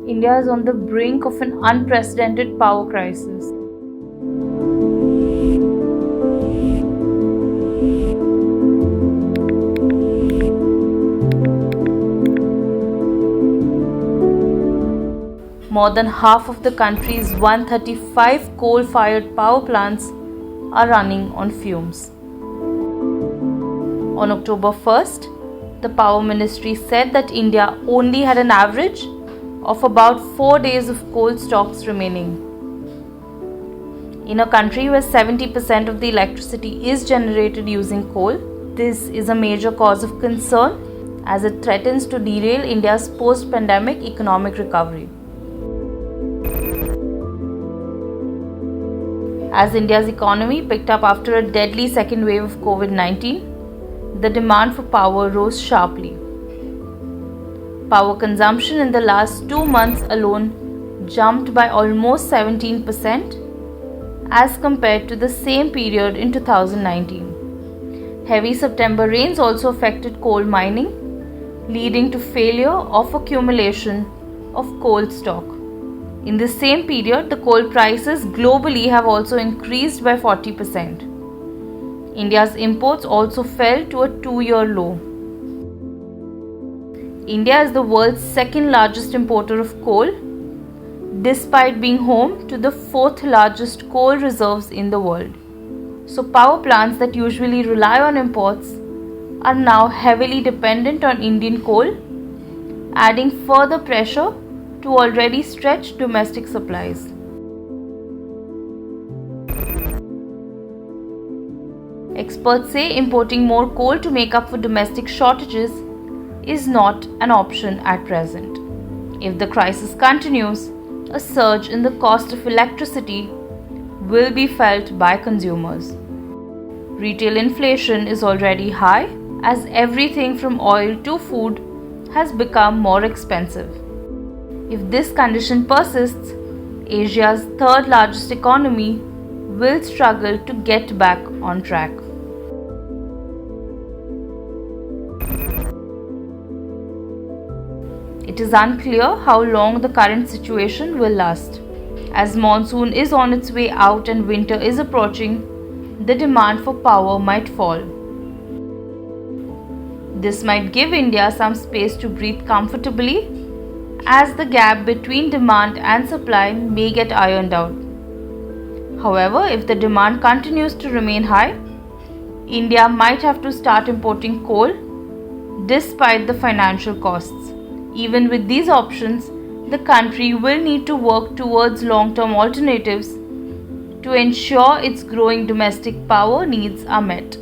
India is on the brink of an unprecedented power crisis. More than half of the country's 135 coal-fired power plants are running on fumes. On October 1st, the Power Ministry said that India only had an average of about 4 days of coal stocks remaining. In a country where 70% of the electricity is generated using coal, this is a major cause of concern as it threatens to derail India's post-pandemic economic recovery. As India's economy picked up after a deadly second wave of COVID-19, the demand for power rose sharply. Power consumption in the last 2 months alone jumped by almost 17% as compared to the same period in 2019. Heavy September rains also affected coal mining, leading to failure of accumulation of coal stock. In the same period, the coal prices globally have also increased by 40%. India's imports also fell to a 2-year low. India is the world's second largest importer of coal, despite being home to the 4th largest coal reserves in the world. So power plants that usually rely on imports are now heavily dependent on Indian coal, adding further pressure to already stretched domestic supplies. Experts say importing more coal to make up for domestic shortages is not an option at present. If the crisis continues, a surge in the cost of electricity will be felt by consumers. Retail inflation is already high as everything from oil to food has become more expensive. If this condition persists, Asia's 3rd largest economy will struggle to get back on track. It is unclear how long the current situation will last. As monsoon is on its way out and winter is approaching, the demand for power might fall. This might give India some space to breathe comfortably, as the gap between demand and supply may get ironed out. However, if the demand continues to remain high, India might have to start importing coal despite the financial costs. Even with these options, the country will need to work towards long-term alternatives to ensure its growing domestic power needs are met.